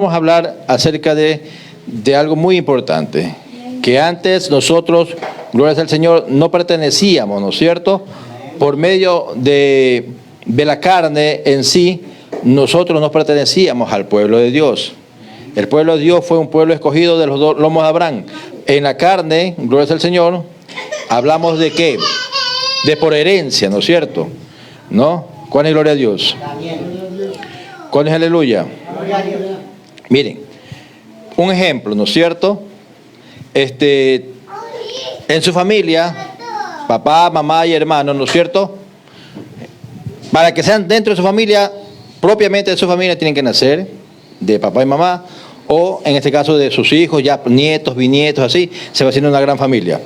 Vamos a hablar acerca de algo muy importante, que antes nosotros, gloria al Señor, no pertenecíamos, ¿no es cierto? Por medio de la carne en sí, nosotros no pertenecíamos al pueblo de Dios. El pueblo de Dios fue un pueblo escogido de los dos lomos de Abraham. En la carne, gloria al Señor, hablamos de qué? De por herencia, ¿no es cierto? ¿No? ¿Cuál es gloria a Dios? ¿Cuál es aleluya? Miren, un ejemplo, ¿no es cierto? En su familia, papá, mamá y hermanos, ¿no es cierto? Para que sean dentro de su familia, propiamente de su familia, tienen que nacer de papá y mamá, o en este caso de sus hijos, ya nietos, bisnietos, así, se va haciendo una gran familia.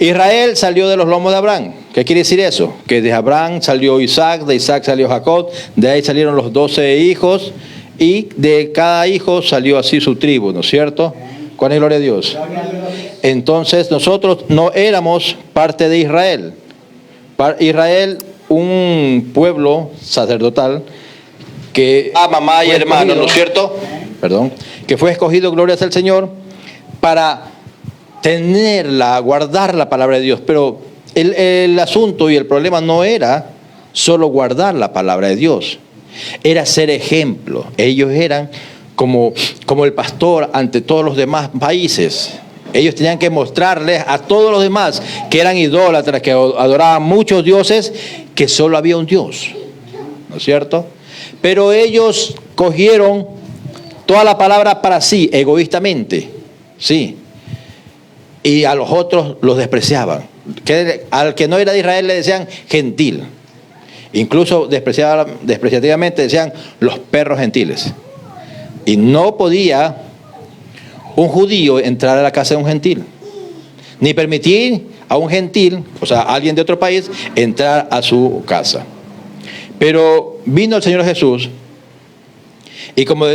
Israel salió de los lomos de Abraham. ¿Qué quiere decir eso? Que de Abraham salió Isaac, de Isaac salió Jacob, de ahí salieron los 12 hijos, y de cada hijo salió así su tribu, ¿no es cierto? ¿Cuál es gloria a Dios? Entonces nosotros no éramos parte de Israel. Israel, un pueblo sacerdotal que mamá y hermano, ¿no es cierto? Perdón. Que fue escogido, gloria al Señor, para tenerla, guardar la palabra de Dios. Pero el asunto y el problema no era solo guardar la palabra de Dios. Era ser ejemplo. Ellos eran como el pastor ante todos los demás países. Ellos tenían que mostrarles a todos los demás que eran idólatras, que adoraban muchos dioses, que solo había un Dios, ¿no es cierto? Pero ellos cogieron toda la palabra para sí, egoístamente, sí, y a los otros los despreciaban. Al que no era de Israel le decían gentil. Incluso despreciativamente decían los perros gentiles. Y no podía un judío entrar a la casa de un gentil, ni permitir a un gentil, o sea, a alguien de otro país, entrar a su casa. Pero vino el Señor Jesús, y como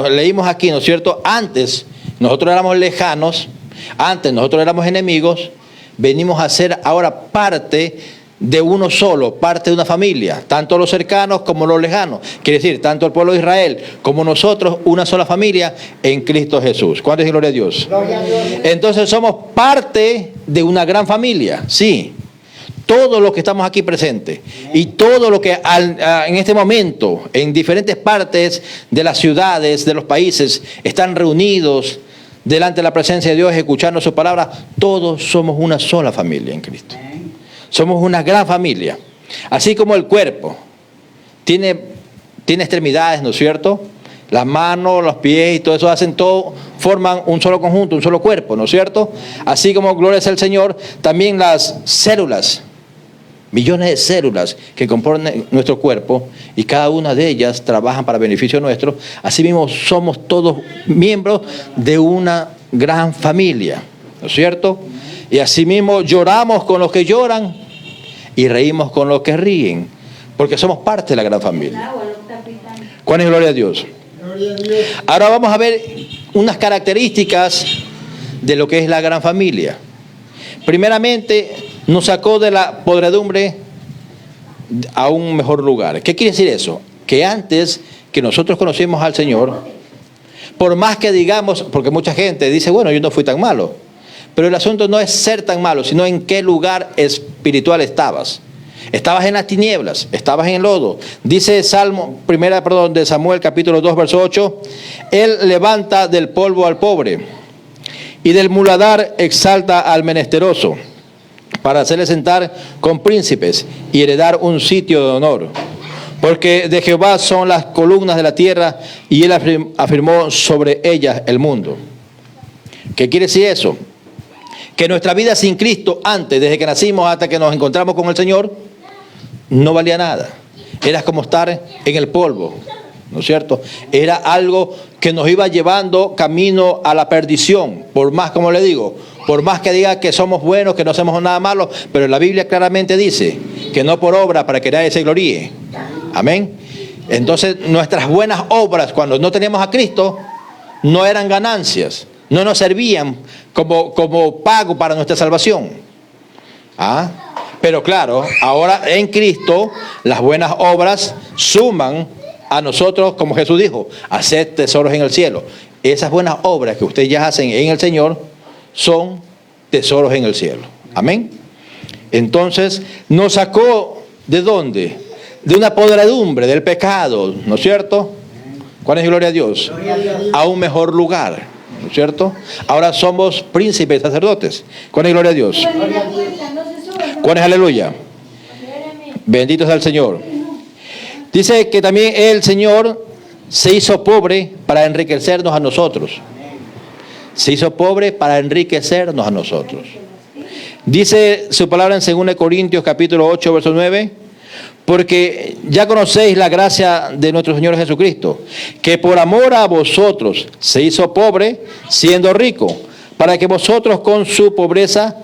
leímos aquí, ¿no es cierto? Antes nosotros éramos lejanos, antes nosotros éramos enemigos, venimos a ser ahora parte de uno solo, parte de una familia, tanto los cercanos como los lejanos. Quiere decir, tanto el pueblo de Israel como nosotros, una sola familia en Cristo Jesús. ¿Cuánto es gloria a Dios? Gloria a Dios. Entonces somos parte de una gran familia, sí. Todos los que estamos aquí presentes y todo lo que en este momento, en diferentes partes de las ciudades, de los países, están reunidos delante de la presencia de Dios, escuchando su palabra, todos somos una sola familia en Cristo. Somos una gran familia. Así como el cuerpo tiene extremidades, ¿no es cierto? Las manos, los pies y todo eso forman un solo conjunto, un solo cuerpo, ¿no es cierto? Así como, gloria sea al Señor, también las células, millones de células que componen nuestro cuerpo y cada una de ellas trabajan para beneficio nuestro. Así mismo somos todos miembros de una gran familia, ¿no es cierto? Y así mismo lloramos con los que lloran y reímos con los que ríen, porque somos parte de la gran familia. ¿Cuál es gloria a Dios? Ahora vamos a ver unas características de lo que es la gran familia. Primeramente, nos sacó de la podredumbre a un mejor lugar. ¿Qué quiere decir eso? Que antes que nosotros conocimos al Señor, por más que digamos, porque mucha gente dice, bueno, yo no fui tan malo. Pero el asunto no es ser tan malo, sino en qué lugar espiritual estabas. Estabas en las tinieblas, estabas en el lodo. Dice de Samuel capítulo 2, verso 8, Él levanta del polvo al pobre y del muladar exalta al menesteroso, para hacerle sentar con príncipes y heredar un sitio de honor. Porque de Jehová son las columnas de la tierra y Él afirmó sobre ellas el mundo. ¿Qué quiere decir eso? Que nuestra vida sin Cristo, antes, desde que nacimos hasta que nos encontramos con el Señor, no valía nada. Era como estar en el polvo, ¿no es cierto? Era algo que nos iba llevando camino a la perdición. Por más, como le digo, por más que diga que somos buenos, que no hacemos nada malo, pero la Biblia claramente dice que no por obra para que nadie se gloríe. Amén. Entonces nuestras buenas obras, cuando no teníamos a Cristo, no eran ganancias. No nos servían como pago para nuestra salvación. Pero claro, ahora en Cristo las buenas obras suman a nosotros, como Jesús dijo, haced tesoros en el cielo. Esas buenas obras que ustedes ya hacen en el Señor son tesoros en el cielo. Amén. Entonces, nos sacó ¿de dónde? De una podredumbre, del pecado, ¿no es cierto? ¿Cuál es gloria a Dios? A un mejor lugar, ¿no es cierto? Ahora somos príncipes sacerdotes. ¿Cuál es gloria a Dios? ¿Cuál es aleluya? Bendito sea el Señor. Dice que también el Señor se hizo pobre para enriquecernos a nosotros. Se hizo pobre para enriquecernos a nosotros. Dice su palabra en 2 Corintios capítulo 8, verso 9. Porque ya conocéis la gracia de nuestro Señor Jesucristo, que por amor a vosotros se hizo pobre, siendo rico, para que vosotros con su pobreza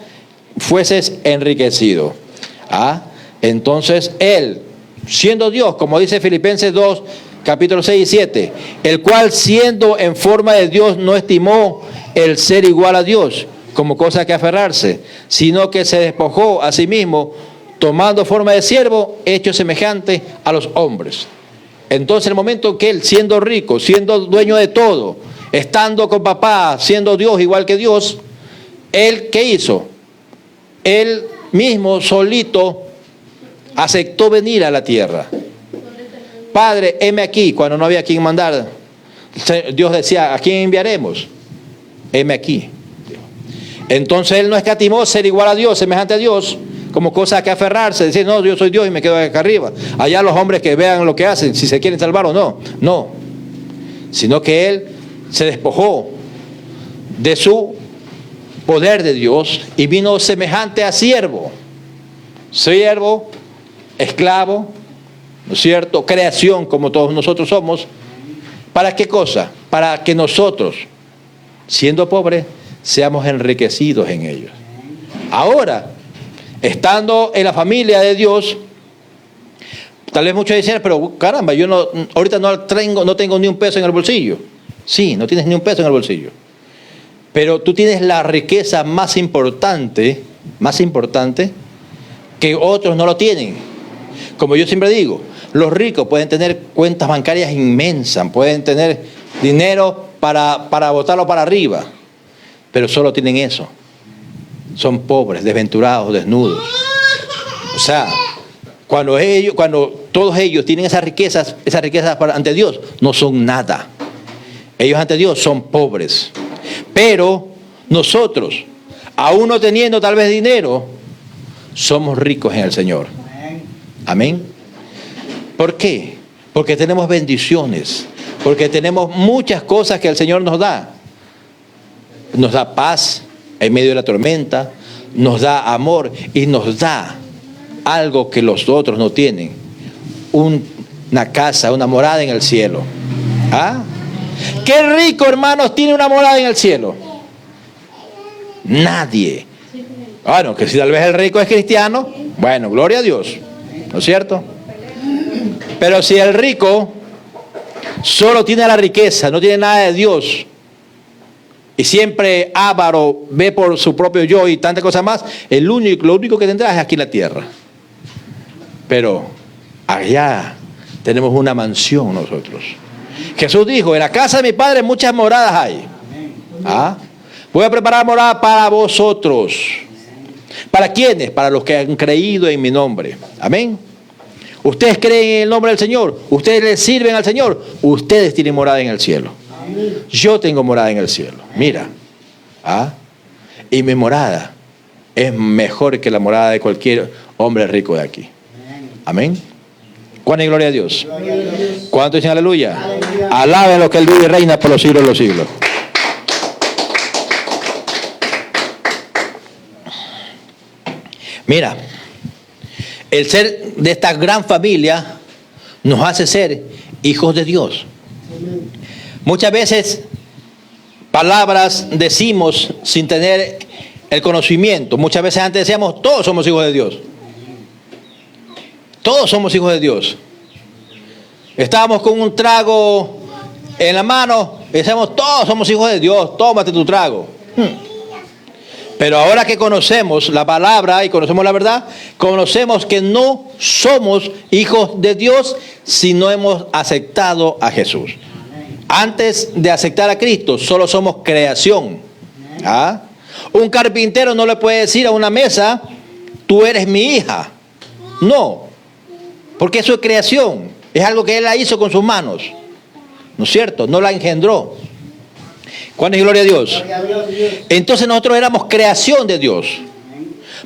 fueses enriquecidos. Entonces Él, siendo Dios, como dice Filipenses 2, capítulo 6 y 7, el cual siendo en forma de Dios no estimó el ser igual a Dios como cosa que aferrarse, sino que se despojó a sí mismo, tomando forma de siervo, hecho semejante a los hombres. Entonces, en el momento que Él, siendo rico, siendo dueño de todo, estando con papá, siendo Dios igual que Dios, Él, ¿qué hizo? Él mismo, solito, aceptó venir a la tierra. Padre, heme aquí, cuando no había quien mandar. Dios decía, ¿a quién enviaremos? Heme aquí. Entonces Él no escatimó ser igual a Dios, semejante a Dios, como cosa que aferrarse, decir, no, yo soy Dios y me quedo acá arriba. Allá los hombres que vean lo que hacen, si se quieren salvar o no. No. Sino que Él se despojó de su poder de Dios y vino semejante a siervo. Siervo, esclavo, ¿no es cierto? Creación, como todos nosotros somos. ¿Para qué cosa? Para que nosotros, siendo pobres, seamos enriquecidos en ellos. Ahora, estando en la familia de Dios, tal vez muchos dicen, pero caramba, yo no, ahorita no tengo ni un peso en el bolsillo. Sí, no tienes ni un peso en el bolsillo. Pero tú tienes la riqueza más importante que otros no lo tienen. Como yo siempre digo, los ricos pueden tener cuentas bancarias inmensas, pueden tener dinero para botarlo para arriba, pero solo tienen eso. Son pobres, desventurados, desnudos. O sea, cuando todos ellos tienen esas riquezas ante Dios, no son nada. Ellos ante Dios son pobres. Pero nosotros, aún no teniendo tal vez dinero, somos ricos en el Señor. Amén. ¿Por qué? Porque tenemos bendiciones, porque tenemos muchas cosas que el Señor nos da. Nos da paz en medio de la tormenta, nos da amor y nos da algo que los otros no tienen. Una casa, una morada en el cielo. ¿Qué rico, hermanos, tiene una morada en el cielo? Nadie. Bueno, que si tal vez el rico es cristiano, bueno, gloria a Dios, ¿no es cierto? Pero si el rico solo tiene la riqueza, no tiene nada de Dios, y siempre avaro, ve por su propio yo y tantas cosas más, lo único que tendrá es aquí en la tierra. Pero allá tenemos una mansión nosotros. Jesús dijo, en la casa de mi Padre muchas moradas hay. Voy a preparar morada para vosotros. ¿Para quiénes? Para los que han creído en mi nombre. Amén. Ustedes creen en el nombre del Señor, ustedes le sirven al Señor, ustedes tienen morada en el cielo. Yo tengo morada en el cielo. Mira. Y mi morada es mejor que la morada de cualquier hombre rico de aquí. Amén. ¿Cuánta gloria a Dios? ¿Cuánto dicen aleluya? Alaben lo que Él vive y reina por los siglos de los siglos. Mira, el ser de esta gran familia nos hace ser hijos de Dios. Muchas veces palabras decimos sin tener el conocimiento. Muchas veces antes decíamos, todos somos hijos de Dios. Todos somos hijos de Dios. Estábamos con un trago en la mano y decíamos, todos somos hijos de Dios, tómate tu trago. Pero ahora que conocemos la palabra y conocemos la verdad, conocemos que no somos hijos de Dios si no hemos aceptado a Jesús. Antes de aceptar a Cristo, solo somos creación. ¿Ah? Un carpintero no le puede decir a una mesa, tú eres mi hija. No, porque eso es creación. Es algo que él la hizo con sus manos. ¿No es cierto? No la engendró. ¿Cuándo es gloria a Dios? Entonces nosotros éramos creación de Dios.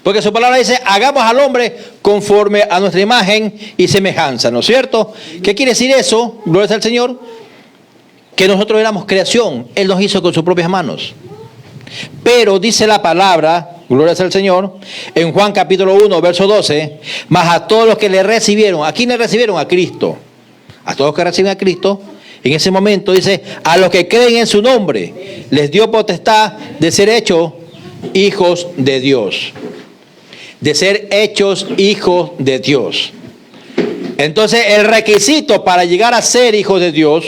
Porque su palabra dice, hagamos al hombre conforme a nuestra imagen y semejanza, ¿no es cierto? ¿Qué quiere decir eso? Gloria al Señor. Que nosotros éramos creación. Él nos hizo con sus propias manos. Pero dice la palabra, gloria al Señor, en Juan capítulo 1, verso 12, mas a todos los que le recibieron, ¿a quién le recibieron? A Cristo. A todos los que reciben a Cristo, en ese momento dice, a los que creen en su nombre, les dio potestad de ser hechos hijos de Dios. De ser hechos hijos de Dios. Entonces el requisito para llegar a ser hijos de Dios,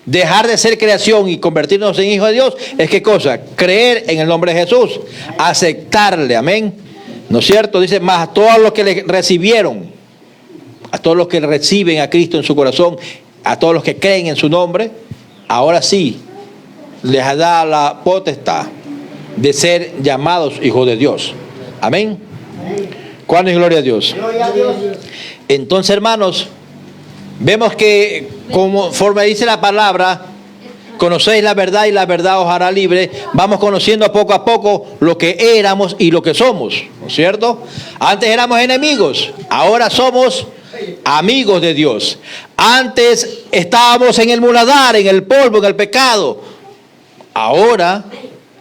dejar de ser creación y convertirnos en hijos de Dios, es ¿qué cosa? Creer en el nombre de Jesús, aceptarle, amén. ¿No es cierto? Dice, más a todos los que le recibieron, a todos los que reciben a Cristo en su corazón, a todos los que creen en su nombre, ahora sí, les da la potestad de ser llamados hijos de Dios. Amén. ¿Cuándo es gloria a Dios? Gloria a Dios. Entonces, hermanos, vemos que conforme dice la palabra, conocéis la verdad y la verdad os hará libre. Vamos conociendo poco a poco lo que éramos y lo que somos, ¿no es cierto? Antes éramos enemigos, ahora somos amigos de Dios. Antes estábamos en el muladar, en el polvo, en el pecado. Ahora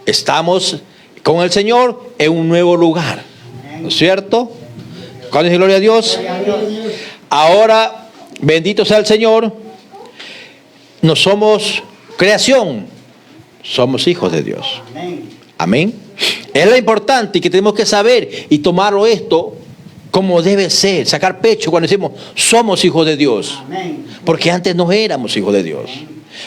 estamos con el Señor en un nuevo lugar, ¿no es cierto? ¿Cuál es la gloria a Dios? Ahora, bendito sea el Señor, no somos creación, somos hijos de Dios. Amén. Es lo importante y que tenemos que saber y tomarlo esto como debe ser, sacar pecho cuando decimos somos hijos de Dios. Porque antes no éramos hijos de Dios.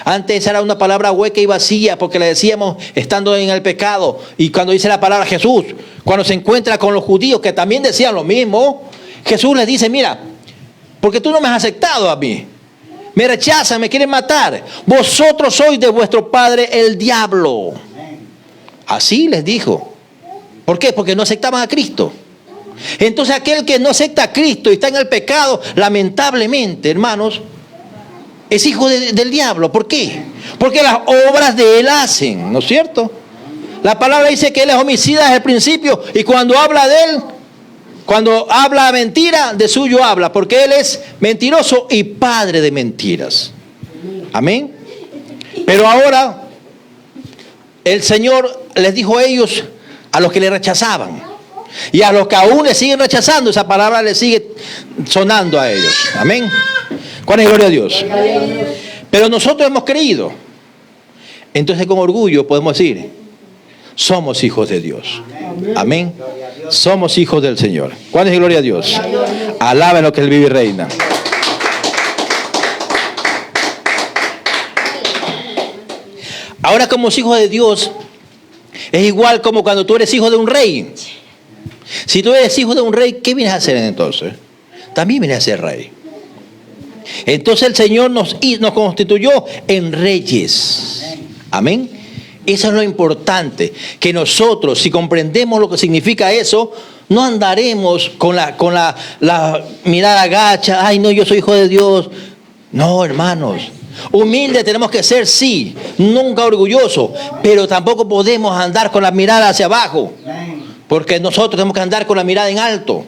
Antes era una palabra hueca y vacía porque la decíamos estando en el pecado. Y cuando dice la palabra Jesús, cuando se encuentra con los judíos que también decían lo mismo, Jesús les dice, mira, porque tú no me has aceptado a mí, me rechazan, me quieren matar, vosotros sois de vuestro padre el diablo. Así les dijo. ¿Por qué? Porque no aceptaban a Cristo. Entonces aquel que no acepta a Cristo y está en el pecado, lamentablemente, hermanos, es hijo del diablo. ¿Por qué? Porque las obras de él hacen, ¿no es cierto? La palabra dice que él es homicida desde el principio y cuando habla de él, cuando habla mentira, de suyo habla, porque él es mentiroso y padre de mentiras. Amén. Pero ahora el Señor les dijo a ellos, a los que le rechazaban, y a los que aún le siguen rechazando, esa palabra le sigue sonando a ellos. Amén. ¿Cuál es gloria a Dios? Pero nosotros hemos creído. Entonces con orgullo podemos decir, somos hijos de Dios. Amén. Somos hijos del Señor. ¿Cuál es gloria a Dios? Alaben lo que Él vive y reina. Ahora como hijos de Dios, es igual como cuando tú eres hijo de un rey. Si tú eres hijo de un rey, ¿qué vienes a hacer entonces? También vienes a ser rey. Entonces el Señor nos constituyó en reyes. Amén. Eso es lo importante. Que nosotros, si comprendemos lo que significa eso, no andaremos con la mirada gacha. Ay, no, yo soy hijo de Dios. No, hermanos. Humilde tenemos que ser, sí. Nunca orgulloso. Pero tampoco podemos andar con la mirada hacia abajo. Porque nosotros tenemos que andar con la mirada en alto.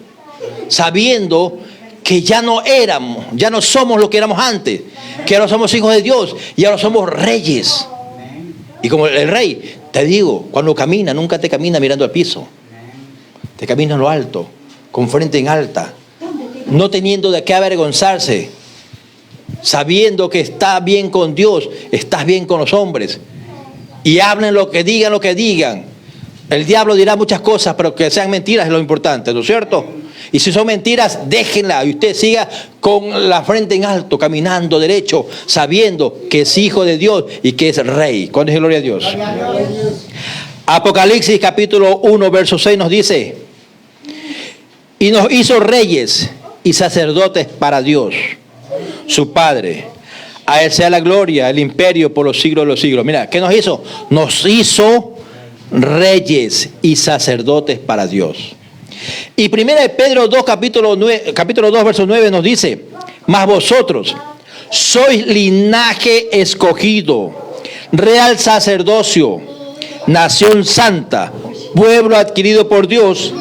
Sabiendo que ya no éramos, ya no somos lo que éramos antes, que ahora somos hijos de Dios y ahora somos reyes. Y como el rey, te digo, cuando camina, nunca te camina mirando al piso, te camina en lo alto, con frente en alta, no teniendo de qué avergonzarse, sabiendo que estás bien con Dios, estás bien con los hombres, y hablen lo que digan. El diablo dirá muchas cosas, pero que sean mentiras es lo importante, ¿no es cierto? Y si son mentiras, déjenla y usted siga con la frente en alto, caminando derecho, sabiendo que es hijo de Dios y que es rey. ¿Cuál es la gloria a Dios? Apocalipsis capítulo 1, verso 6 nos dice, y nos hizo reyes y sacerdotes para Dios, su Padre. A Él sea la gloria, el imperio por los siglos de los siglos. Mira, ¿qué nos hizo? Nos hizo reyes y sacerdotes para Dios. Y 1 Pedro 2, capítulo 2, verso 9 nos dice, mas vosotros sois linaje escogido, real sacerdocio, nación santa, pueblo adquirido por Dios,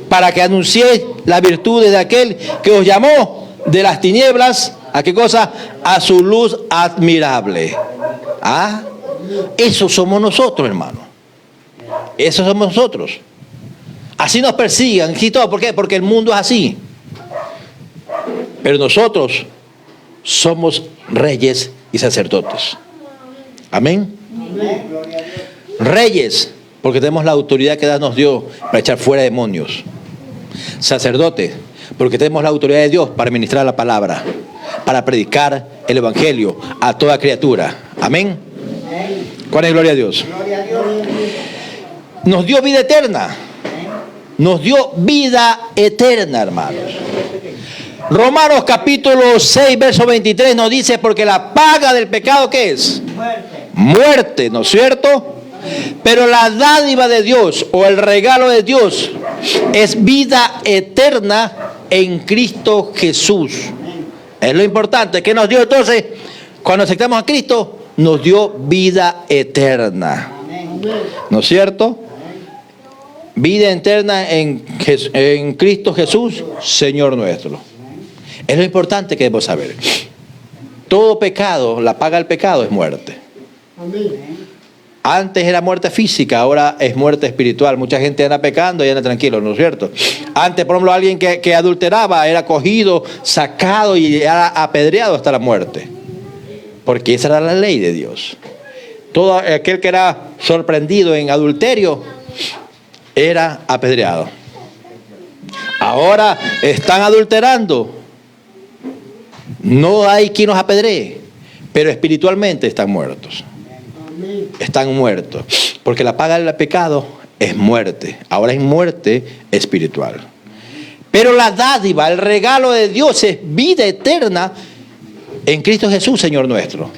para que anunciéis las virtudes de aquel que os llamó de las tinieblas, ¿a qué cosa? A su luz admirable. ¿Ah? Eso somos nosotros, hermano. Eso somos nosotros. Así nos persigan, ¿sí todo? ¿Por qué? Porque el mundo es así. Pero nosotros somos reyes y sacerdotes. Amén. Reyes, porque tenemos la autoridad que Dios nos dio para echar fuera demonios. Sacerdotes, porque tenemos la autoridad de Dios para ministrar la palabra, para predicar el evangelio a toda criatura. Amén. ¿Cuál es gloria a Dios? Nos dio vida eterna. Nos dio vida eterna, hermanos. Romanos capítulo 6, verso 23 nos dice, porque la paga del pecado, ¿qué es? Muerte, ¿no es cierto? Pero la dádiva de Dios o el regalo de Dios es vida eterna en Cristo Jesús. Es lo importante. ¿Qué nos dio entonces? Cuando aceptamos a Cristo, nos dio vida eterna. ¿No es cierto? Vida eterna en Cristo Jesús, Señor nuestro. Es lo importante que debemos saber. Todo pecado, la paga del pecado es muerte. Antes era muerte física, ahora es muerte espiritual. Mucha gente anda pecando y anda tranquilo, ¿no es cierto? Antes, por ejemplo, alguien que adulteraba era cogido, sacado y era apedreado hasta la muerte. Porque esa era la ley de Dios. Todo aquel que era sorprendido en adulterio era apedreado. Ahora están adulterando. No hay quien los apedree, pero espiritualmente están muertos. Están muertos. Porque la paga del pecado es muerte. Ahora es muerte espiritual. Pero la dádiva, el regalo de Dios es vida eterna en Cristo Jesús, Señor nuestro.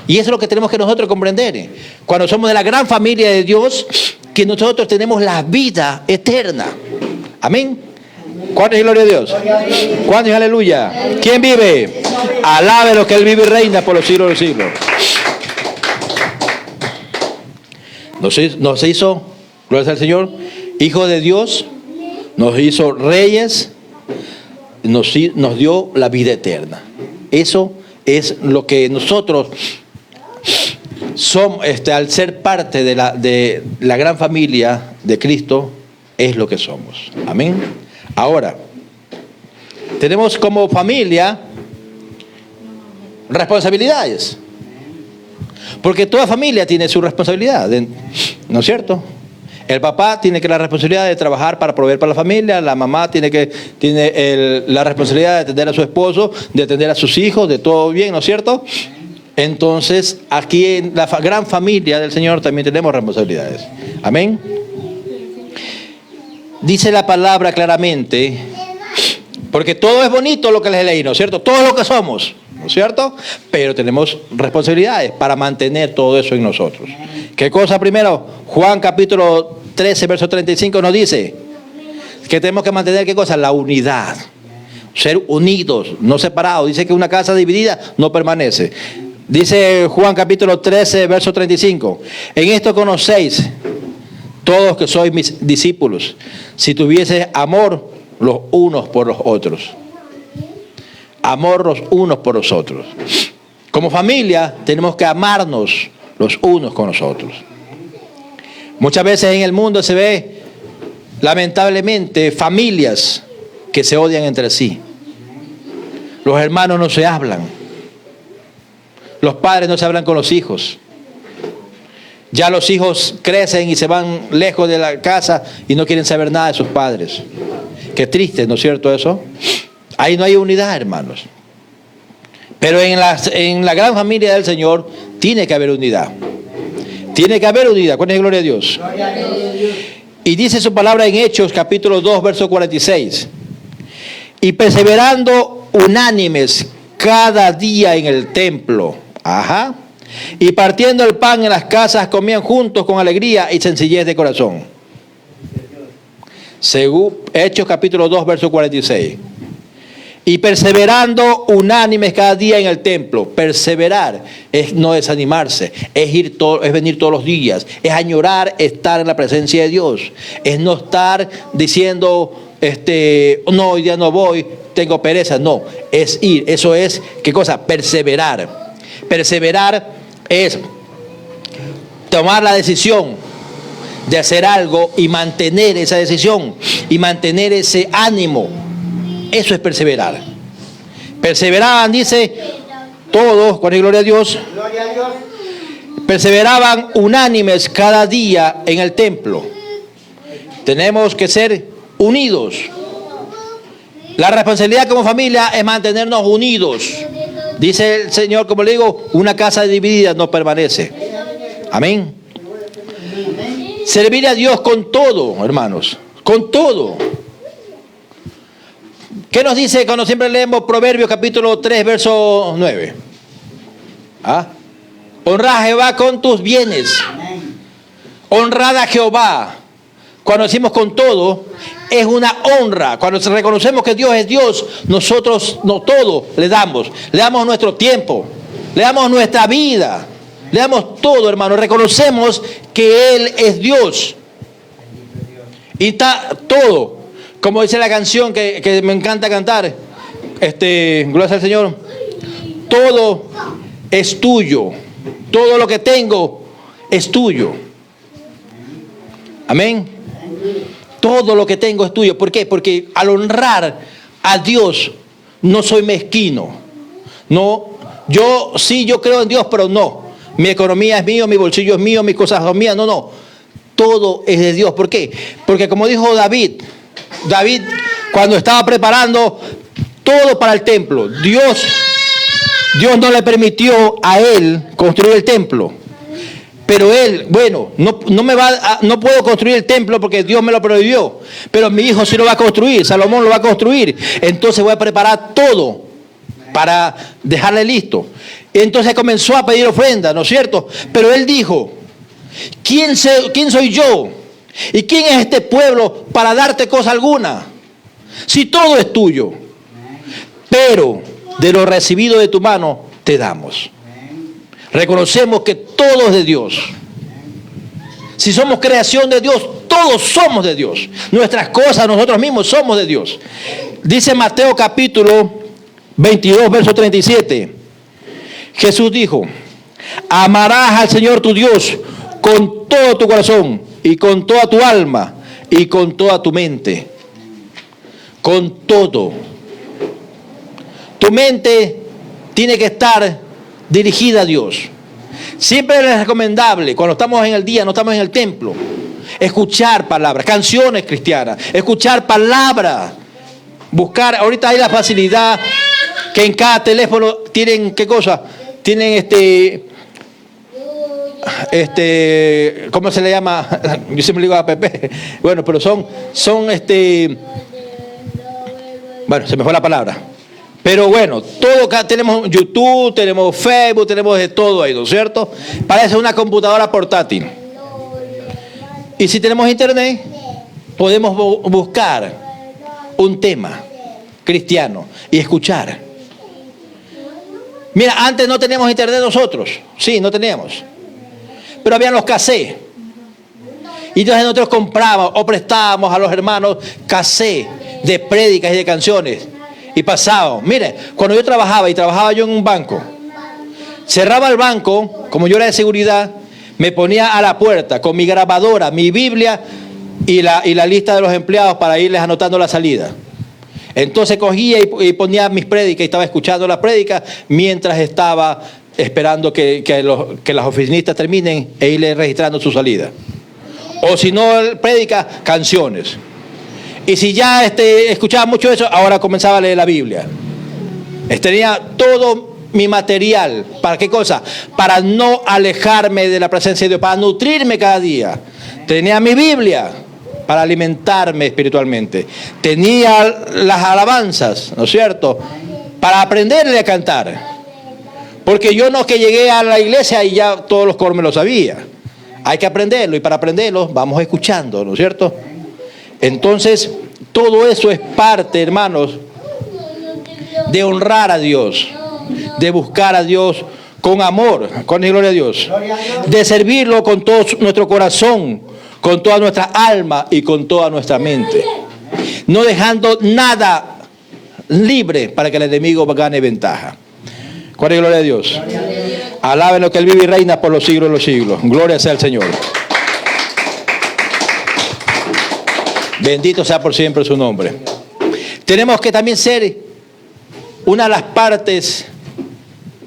Y eso es lo que tenemos que nosotros comprender. Cuando somos de la gran familia de Dios, que nosotros tenemos la vida eterna. Amén. ¿Cuánto es gloria a Dios? ¿Cuánto es aleluya? ¿Quién vive? Alabe lo que Él vive y reina por los siglos de los siglos. Nos hizo, gloria al Señor, hijo de Dios, nos hizo reyes, nos dio la vida eterna. Eso es lo que nosotros somos, al ser parte de la gran familia de Cristo, es lo que somos. Amén. Ahora, tenemos como familia responsabilidades. Porque toda familia tiene su responsabilidad, ¿no es cierto? El papá tiene la responsabilidad de trabajar para proveer para la familia, la mamá tiene la responsabilidad de atender a su esposo, de atender a sus hijos, de todo bien, ¿no es cierto? Entonces, aquí en la gran familia del Señor también tenemos responsabilidades. Amén. Dice la palabra claramente, porque todo es bonito lo que les leí, ¿no es cierto? Todo lo que somos, ¿no es cierto? Pero tenemos responsabilidades para mantener todo eso en nosotros. ¿Qué cosa primero? Juan capítulo 13, verso 35 nos dice que tenemos que mantener, ¿qué cosa? La unidad. Ser unidos, no separados. Dice que una casa dividida no permanece. Dice Juan capítulo 13, verso 35. En esto conocéis todos que sois mis discípulos, si tuvieses amor los unos por los otros. Amor los unos por los otros. Como familia tenemos que amarnos los unos con los otros. Muchas veces en el mundo se ve, lamentablemente, familias que se odian entre sí. Los hermanos no se hablan. Los padres no se hablan con los hijos. Ya los hijos crecen y se van lejos de la casa y no quieren saber nada de sus padres. Qué triste, ¿no es cierto eso? Ahí no hay unidad, hermanos. Pero en la gran familia del Señor tiene que haber unidad. Tiene que haber unidad. ¿Cuál es gloria a Dios? Y dice su palabra en Hechos, capítulo 2, verso 46. Y perseverando unánimes cada día en el templo. Ajá. Y partiendo el pan en las casas, comían juntos con alegría y sencillez de corazón. Según Hechos capítulo 2, verso 46. Y perseverando unánimes cada día en el templo. Perseverar es no desanimarse, es venir todos los días, es añorar estar en la presencia de Dios, es no estar diciendo, no, hoy día no voy, tengo pereza. No, es ir. Eso es, ¿qué cosa? Perseverar. Perseverar es tomar la decisión de hacer algo y mantener esa decisión y mantener ese ánimo. Eso es perseverar. Perseveraban, dice, todos, con gloria a Dios, perseveraban unánimes cada día en el templo. Tenemos que ser unidos. La responsabilidad como familia es mantenernos unidos. Dice el Señor, como le digo, una casa dividida no permanece. Amén. Servir a Dios con todo, hermanos, con todo. ¿Qué nos dice cuando siempre leemos Proverbios capítulo 3, verso 9? Honra a Jehová con tus bienes. Honrad a Jehová. Cuando decimos con todo, es una honra. Cuando reconocemos que Dios es Dios, nosotros no todo le damos. Le damos nuestro tiempo, le damos nuestra vida, le damos todo, hermano. Reconocemos que Él es Dios. Y está todo. Como dice la canción que me encanta cantar, gloria al Señor, todo es tuyo, todo lo que tengo es tuyo. Amén. Todo lo que tengo es tuyo. ¿Por qué? Porque al honrar a Dios no soy mezquino. No, yo creo en Dios, pero no. Mi economía es mío, mi bolsillo es mío, mis cosas son mías. No. Todo es de Dios. ¿Por qué? Porque como dijo David, cuando estaba preparando todo para el templo, Dios no le permitió a él construir el templo. Pero él, no puedo construir el templo porque Dios me lo prohibió. Pero mi hijo sí lo va a construir, Salomón lo va a construir. Entonces voy a preparar todo para dejarle listo. Entonces comenzó a pedir ofrenda, ¿no es cierto? Pero él dijo, ¿quién soy yo? ¿Y quién es este pueblo para darte cosa alguna? Si todo es tuyo. Pero de lo recibido de tu mano te damos. Reconocemos que todo es de Dios. Si somos creación de Dios, todos somos de Dios. Nuestras cosas, nosotros mismos somos de Dios. Dice Mateo capítulo 22, verso 37. Jesús dijo, amarás al Señor tu Dios con todo tu corazón y con toda tu alma y con toda tu mente. Con todo. Tu mente tiene que estar dirigida a Dios. Siempre es recomendable, cuando estamos en el día, no estamos en el templo, escuchar palabras, canciones cristianas, escuchar palabras, buscar. Ahorita hay la facilidad que en cada teléfono tienen, ¿qué cosa? Tienen ¿cómo se le llama? Yo siempre le digo app. Bueno, pero son bueno, se me fue la palabra. Pero bueno, todo acá tenemos YouTube, tenemos Facebook, tenemos de todo ahí, ¿no es cierto? Parece una computadora portátil. Y si tenemos internet, podemos buscar un tema cristiano y escuchar. Mira, antes no teníamos internet nosotros. Sí, no teníamos. Pero habían los cassettes. Y entonces nosotros comprábamos o prestábamos a los hermanos cassettes de prédicas y de canciones. Y pasábamos. Mire, cuando yo trabajaba yo en un banco, cerraba el banco, como yo era de seguridad, me ponía a la puerta con mi grabadora, mi Biblia y la lista de los empleados para irles anotando la salida. Entonces cogía y ponía mis prédicas y estaba escuchando las prédicas mientras estaba esperando que las oficinistas terminen e irle registrando su salida. O si no, prédica, canciones. Y si ya escuchaba mucho eso, ahora comenzaba a leer la Biblia. Tenía todo mi material. ¿Para qué cosa? Para no alejarme de la presencia de Dios, para nutrirme cada día. Tenía mi Biblia para alimentarme espiritualmente. Tenía las alabanzas, ¿no es cierto? Para aprenderle a cantar. Porque yo no que llegué a la iglesia y ya todos los coros me lo sabía. Hay que aprenderlo, y para aprenderlo vamos escuchando, ¿no es cierto? Entonces, todo eso es parte, hermanos, de honrar a Dios, de buscar a Dios con amor, con gloria a Dios, de servirlo con todo nuestro corazón, con toda nuestra alma y con toda nuestra mente, no dejando nada libre para que el enemigo gane ventaja. ¿Cuál es gloria a Dios? Alaben lo que Él vive y reina por los siglos de los siglos. Gloria sea al Señor. Bendito sea por siempre su nombre. Tenemos que también ser una de las partes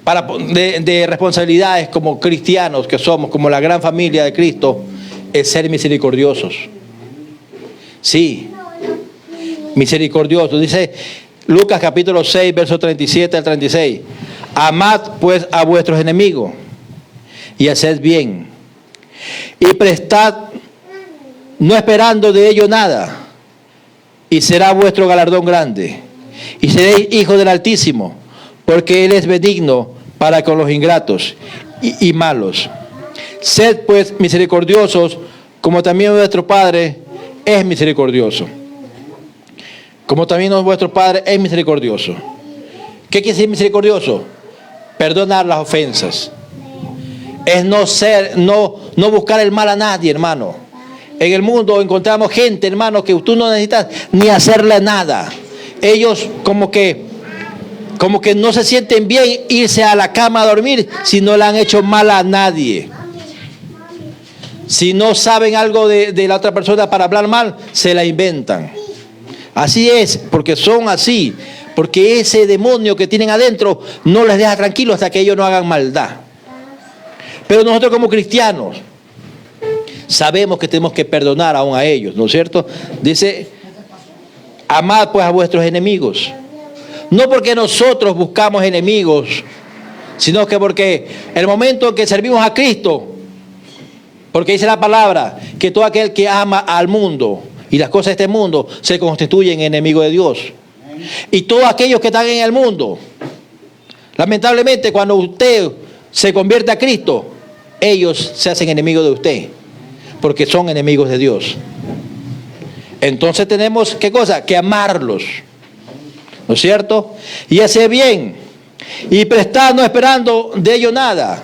de responsabilidades como cristianos que somos, como la gran familia de Cristo, es ser misericordiosos. Sí, misericordiosos. Dice Lucas capítulo 6, versos 37 al 36. Amad pues a vuestros enemigos y haced bien, y prestad no esperando de ello nada, y será vuestro galardón grande, y seréis hijos del Altísimo, porque Él es benigno para con los ingratos y malos. Sed pues misericordiosos, como también vuestro Padre es misericordioso. Como también vuestro Padre es misericordioso. ¿Qué quiere decir misericordioso? Perdonar las ofensas. Es no buscar el mal a nadie, hermano. En el mundo encontramos gente, hermano, que tú no necesitas ni hacerle nada. Ellos como que no se sienten bien irse a la cama a dormir si no le han hecho mal a nadie. Si no saben algo de la otra persona para hablar mal, se la inventan. Así es, porque son así. Porque ese demonio que tienen adentro no les deja tranquilos hasta que ellos no hagan maldad. Pero nosotros como cristianos sabemos que tenemos que perdonar aún a ellos, ¿no es cierto? Dice, amad pues a vuestros enemigos. No porque nosotros buscamos enemigos, sino que porque el momento en que servimos a Cristo, porque dice la palabra que todo aquel que ama al mundo y las cosas de este mundo se constituyen enemigos de Dios. Y todos aquellos que están en el mundo, lamentablemente cuando usted se convierte a Cristo, ellos se hacen enemigos de usted, porque son enemigos de Dios. Entonces tenemos, ¿qué cosa? Que amarlos, ¿no es cierto? Y hacer bien, y prestar no esperando de ello nada.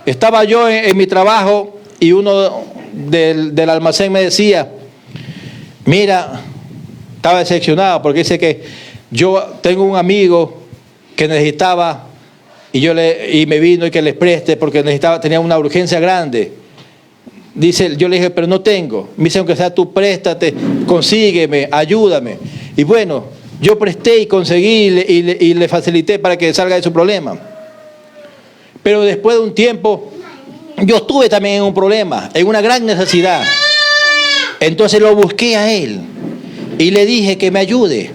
Estaba yo en mi trabajo y uno del almacén me decía, mira, estaba decepcionado porque dice que yo tengo un amigo que necesitaba y me vino y que les preste porque tenía una urgencia grande. Dice, yo le dije, pero no tengo. Me dice, aunque sea tú préstate, consígueme, ayúdame. Y bueno, yo presté y conseguí y le facilité para que salga de su problema. Pero después de un tiempo, yo estuve también en un problema, en una gran necesidad. Entonces lo busqué a él y le dije que me ayude.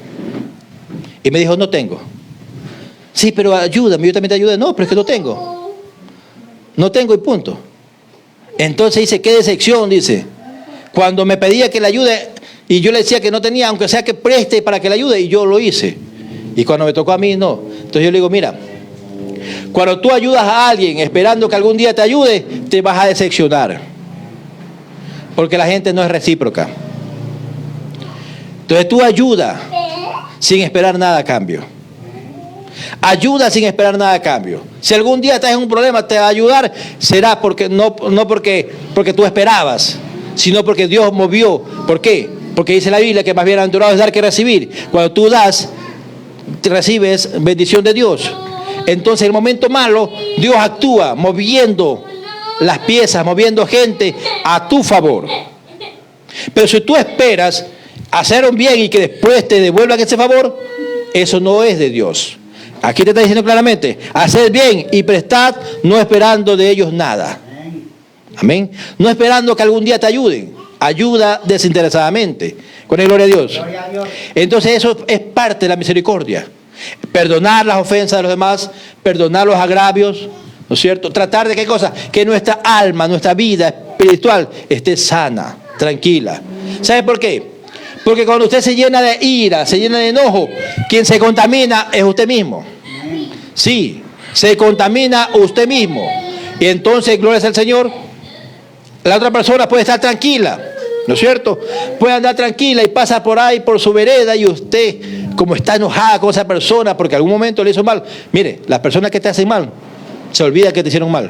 Y me dijo, no tengo. Sí, pero ayúdame, yo también te ayude. No, pero es que no tengo. No tengo y punto. Entonces dice, qué decepción, dice. Cuando me pedía que le ayude y yo le decía que no tenía, aunque sea que preste para que le ayude, y yo lo hice. Y cuando me tocó a mí, no. Entonces yo le digo, mira, cuando tú ayudas a alguien esperando que algún día te ayude, te vas a decepcionar. Porque la gente no es recíproca. Entonces tú ayudas sin esperar nada a cambio. Ayuda sin esperar nada a cambio. Si algún día estás en un problema, te va a ayudar, será porque no porque tú esperabas, sino porque Dios movió. ¿Por qué? Porque dice la Biblia que más bienaventurado es dar que recibir. Cuando tú das, recibes bendición de Dios. Entonces en el momento malo, Dios actúa moviendo las piezas, moviendo gente a tu favor. Pero si tú esperas hacer un bien y que después te devuelvan ese favor, eso no es de Dios. Aquí te está diciendo claramente, hacer bien y prestad no esperando de ellos nada. Amén. No esperando que algún día te ayuden. Ayuda desinteresadamente. Con el gloria a Dios. Entonces eso es parte de la misericordia. perdonar las ofensas de los demás, perdonar los agravios, ¿no es cierto? Tratar de qué cosa, que nuestra alma, nuestra vida espiritual esté sana, tranquila. ¿Sabe por qué? Porque cuando usted se llena de ira, se llena de enojo, quien se contamina es usted mismo. Sí, se contamina usted mismo. Y entonces, gloria al Señor, la otra persona puede estar tranquila, ¿no es cierto? Puede andar tranquila y pasa por ahí, por su vereda, y usted, como está enojada con esa persona porque algún momento le hizo mal. Mire, las personas que te hacen mal, se olvida que te hicieron mal.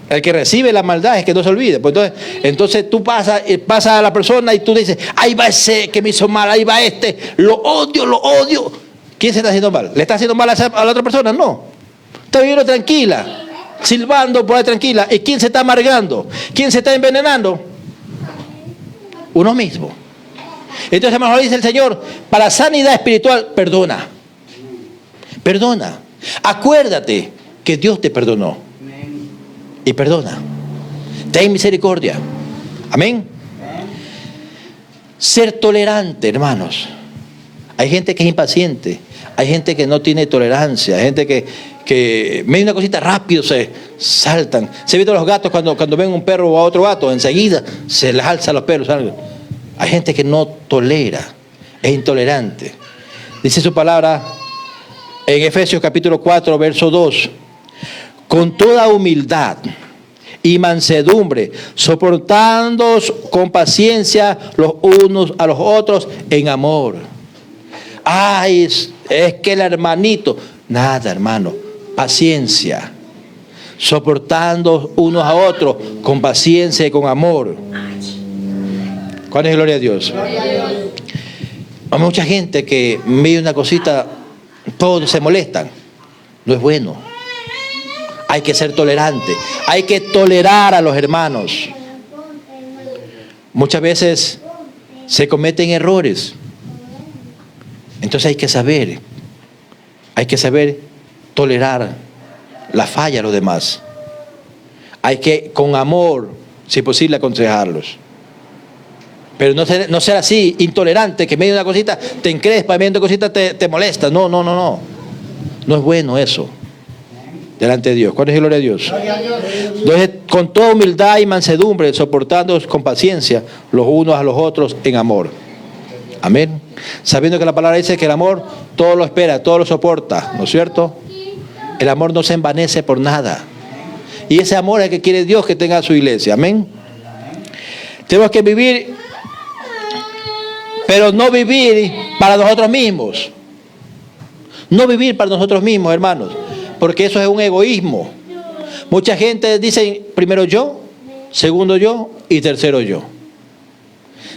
El que recibe la maldad es que no se olvide. Pues entonces tú pasas a la persona y tú dices, ahí va ese que me hizo mal, ahí va este, lo odio, lo odio. ¿Quién se está haciendo mal? ¿Le está haciendo mal a la otra persona? No. Está viviendo tranquila, silbando por ahí tranquila. ¿Y quién se está amargando? ¿Quién se está envenenando? Uno mismo. Entonces, mejor dice el Señor, para sanidad espiritual, perdona. Perdona. Acuérdate que Dios te perdonó. Y perdona. Ten misericordia. Amén. Ser tolerante, hermanos. Hay gente que es impaciente. Hay gente que no tiene tolerancia. Hay gente que medio una cosita rápido se saltan. Se ve los gatos cuando ven un perro o a otro gato, enseguida se les alza los pelos. Hay gente que no tolera. Es intolerante. Dice su palabra en Efesios capítulo 4, verso 2. Con toda humildad y mansedumbre, soportándoos con paciencia los unos a los otros en amor. Ay, es que el hermanito. Nada, hermano. Paciencia. Soportando unos a otros con paciencia y con amor. ¿Cuál es gloria a Dios? Gloria a Dios. Hay mucha gente que medio una cosita, todos se molestan. No es bueno. Hay que ser tolerante. Hay que tolerar a los hermanos. Muchas veces se cometen errores. Entonces hay que saber tolerar la falla de los demás. Hay que, con amor, si posible, aconsejarlos. Pero no ser así, intolerante, que medio de una cosita te encrespa, medio de una cosita te molesta. No. No es bueno eso. Delante de Dios. ¿Cuál es la gloria a Dios? Entonces, con toda humildad y mansedumbre, soportándoos con paciencia los unos a los otros en amor. Amén. Sabiendo que la palabra dice que el amor todo lo espera, todo lo soporta, ¿no es cierto? El amor no se envanece por nada. Y ese amor es el que quiere Dios que tenga su iglesia. Amén. Tenemos que vivir, pero no vivir para nosotros mismos. No vivir para nosotros mismos, hermanos. Porque eso es un egoísmo. Mucha gente dice primero yo, segundo yo y tercero yo.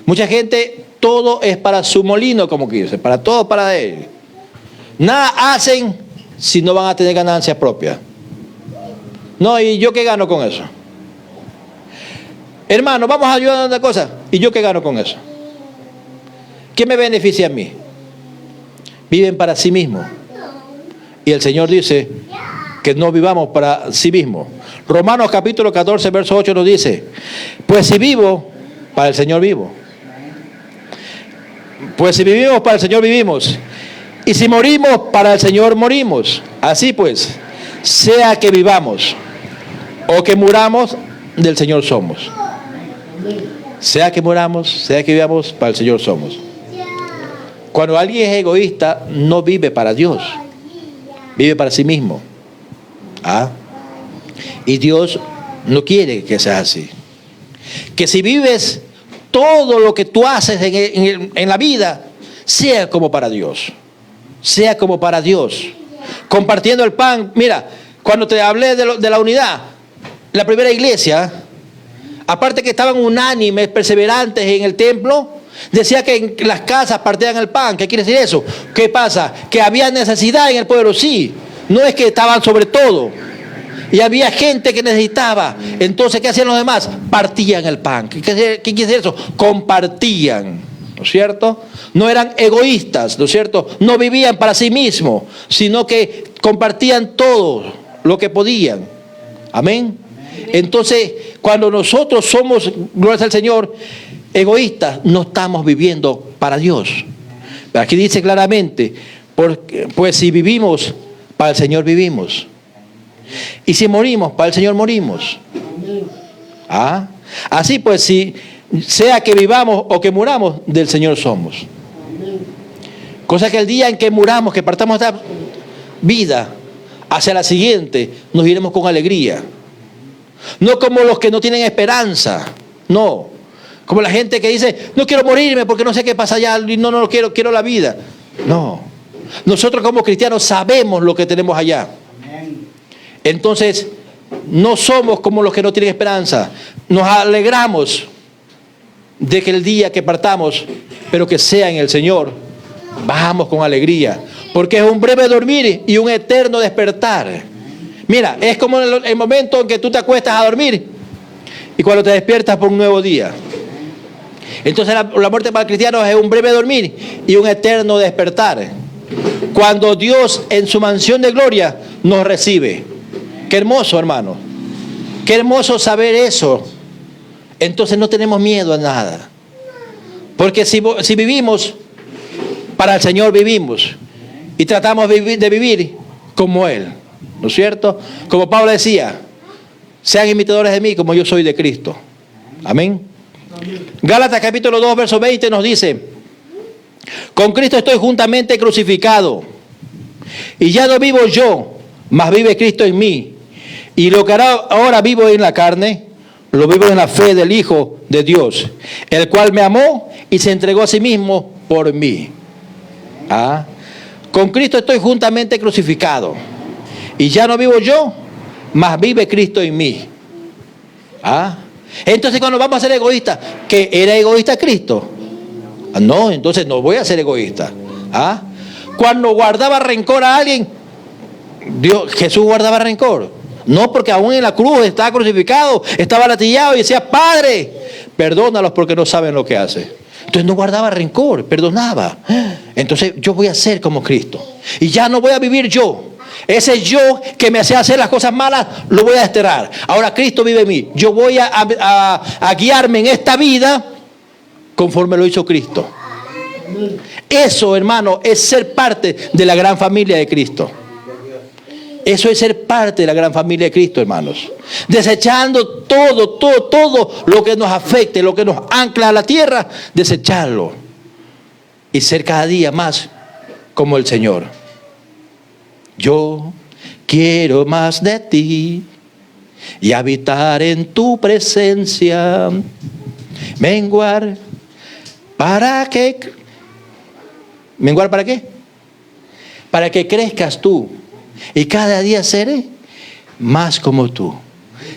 Mucha gente, todo es para su molino, como que dice, para todo para él. Nada hacen si no van a tener ganancias propias. No, ¿y yo qué gano con eso? Hermano, vamos a ayudar a una cosa. ¿Y yo qué gano con eso? ¿Qué me beneficia a mí? Viven para sí mismos. Y el Señor dice que no vivamos para sí mismos. Romanos capítulo 14, verso 8 nos dice, pues si vivo, para el Señor vivo. Pues si vivimos, para el Señor vivimos. Y si morimos, para el Señor morimos. Así pues, sea que vivamos o que muramos, del Señor somos. Sea que muramos, sea que vivamos, para el Señor somos. Cuando alguien es egoísta, no vive para Dios. Vive para sí mismo. Y Dios no quiere que seas así. Que si vives todo lo que tú haces en la vida, sea como para Dios. Sea como para Dios. Compartiendo el pan. Mira, cuando te hablé de la unidad, la primera iglesia, aparte que estaban unánimes, perseverantes en el templo, decía que en las casas partían el pan. ¿Qué quiere decir eso? ¿Qué pasa? Que había necesidad en el pueblo, sí. No es que estaban sobre todo. Y había gente que necesitaba. Entonces, ¿qué hacían los demás? Partían el pan. ¿Qué quiere decir eso? Compartían. ¿No es cierto? No eran egoístas, ¿no es cierto? No vivían para sí mismos, sino que compartían todo lo que podían. Amén. Entonces, cuando nosotros somos, gloria al Señor, egoístas, no estamos viviendo para Dios. Aquí dice claramente, Pues si vivimos, para el Señor vivimos. Y si morimos, para el Señor morimos. ¿Ah? Así pues, si sea que vivamos o que muramos, del Señor somos. Cosa que el día en que muramos, que partamos esta vida hacia la siguiente, nos iremos con alegría. No como los que no tienen esperanza. No. Como la gente que dice, no quiero morirme porque no sé qué pasa allá. No lo quiero, quiero la vida. No. Nosotros como cristianos sabemos lo que tenemos allá. Entonces, no somos como los que no tienen esperanza. Nos alegramos de que el día que partamos, pero que sea en el Señor, bajamos con alegría. Porque es un breve dormir y un eterno despertar. Mira, es como el momento en que tú te acuestas a dormir y cuando te despiertas por un nuevo día. Entonces la muerte para el cristiano es un breve dormir y un eterno despertar. Cuando Dios en su mansión de gloria nos recibe. Qué hermoso, hermano. Qué hermoso saber eso. Entonces no tenemos miedo a nada. Porque si vivimos, para el Señor vivimos. Y tratamos de vivir como Él. ¿No es cierto? Como Pablo decía, sean imitadores de mí como yo soy de Cristo. Amén. Gálatas capítulo 2, verso 20 nos dice, con Cristo estoy juntamente crucificado. Y ya no vivo yo, mas vive Cristo en mí. Y lo que ahora vivo en la carne, lo vivo en la fe del Hijo de Dios, el cual me amó y se entregó a sí mismo por mí. ¿Ah? Con Cristo estoy juntamente crucificado. Y ya no vivo yo, mas vive Cristo en mí. ¿Ah? Entonces cuando vamos a ser egoístas, ¿que era egoísta Cristo? No, entonces no voy a ser egoísta. ¿Ah? Cuando guardaba rencor a alguien, Jesús guardaba rencor. No, porque aún en la cruz estaba crucificado, estaba latillado y decía, Padre, perdónalos porque no saben lo que hacen. Entonces no guardaba rencor, perdonaba. Entonces yo voy a ser como Cristo. Y ya no voy a vivir yo. Ese yo que me hacía hacer las cosas malas, lo voy a desterrar. Ahora Cristo vive en mí. Yo voy a guiarme en esta vida conforme lo hizo Cristo. Eso, hermano, es ser parte de la gran familia de Cristo. Eso es ser parte de la gran familia de Cristo, hermanos. Desechando todo lo que nos afecte, lo que nos ancla a la tierra, desecharlo. Y ser cada día más como el Señor. Yo quiero más de ti y habitar en tu presencia. Menguar, ¿para qué? ¿Menguar para qué? Para que crezcas tú. Y cada día seré más como tú.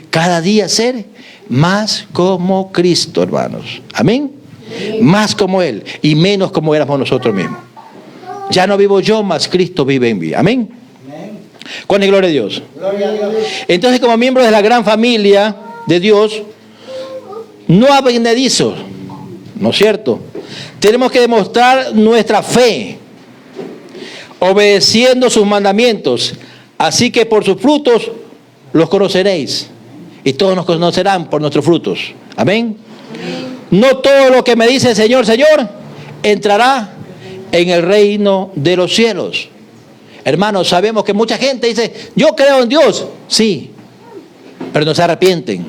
Cada día seré más como Cristo, hermanos. Amén. Más como Él y menos como éramos nosotros mismos. Ya no vivo yo, mas Cristo vive en mí. Amén. Con la gloria a Dios. Gloria a Dios. Entonces, como miembros de la gran familia de Dios, no advenedizos, ¿no es cierto? Tenemos que demostrar nuestra fe, obedeciendo sus mandamientos. Así que por sus frutos los conoceréis. Y todos nos conocerán por nuestros frutos. Amén. No todo lo que me dice Señor, Señor, entrará en el reino de los cielos. Hermanos, sabemos que mucha gente dice, yo creo en Dios. Sí, pero no se arrepienten.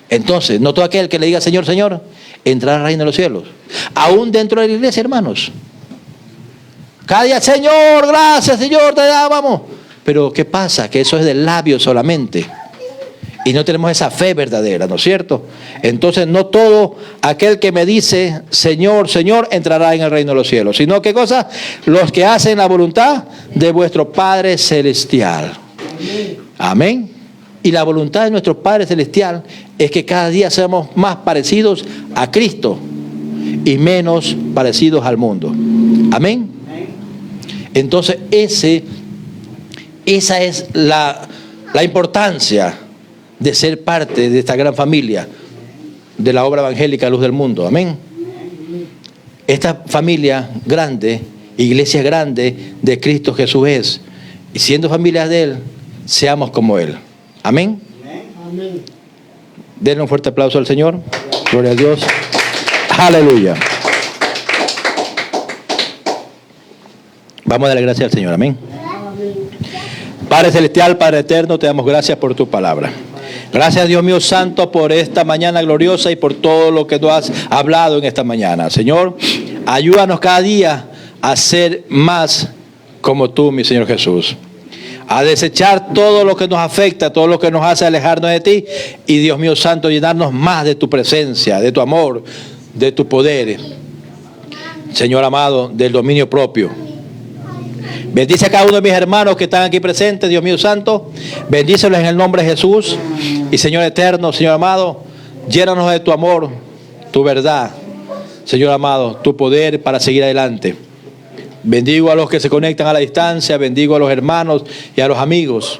Entonces, no todo aquel que le diga Señor, Señor, entrará al reino de los cielos. Aún dentro de la iglesia, hermanos. Cada día, Señor, gracias, Señor, te damos. Pero ¿qué pasa? Que eso es del labio solamente. Y no tenemos esa fe verdadera, ¿no es cierto? Entonces no todo aquel que me dice Señor, Señor, entrará en el reino de los cielos. Sino, ¿qué cosa? Los que hacen la voluntad de vuestro Padre Celestial. Amén. Y la voluntad de nuestro Padre Celestial es que cada día seamos más parecidos a Cristo y menos parecidos al mundo. Amén. Entonces esa es la importancia de ser parte de esta gran familia de la obra evangélica Luz del Mundo. Amén. Esta familia grande, iglesia grande de Cristo Jesús es. Y siendo familias de Él, seamos como Él. Amén. Amén. Denle un fuerte aplauso al Señor. Gloria a Dios. Aleluya. Vamos a darle gracias al Señor, amén. Padre Celestial, Padre Eterno, te damos gracias por tu palabra. Gracias, Dios mío santo, por esta mañana gloriosa y por todo lo que tú has hablado en esta mañana. Señor, ayúdanos cada día a ser más como tú, mi Señor Jesús. A desechar todo lo que nos afecta, todo lo que nos hace alejarnos de ti. Y Dios mío santo, llenarnos más de tu presencia, de tu amor, de tu poder. Señor amado, del dominio propio. Bendice a cada uno de mis hermanos que están aquí presentes, Dios mío santo. Bendícelos en el nombre de Jesús. Y Señor eterno, Señor amado, llénanos de tu amor, tu verdad, Señor amado, tu poder para seguir adelante. Bendigo a los que se conectan a la distancia, bendigo a los hermanos y a los amigos.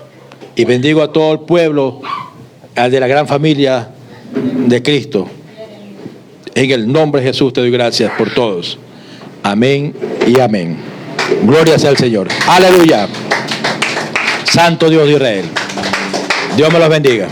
Y bendigo a todo el pueblo, al de la gran familia de Cristo. En el nombre de Jesús te doy gracias por todos. Amén y amén. Gloria sea al Señor. Aleluya. Santo Dios de Israel. Dios me los bendiga.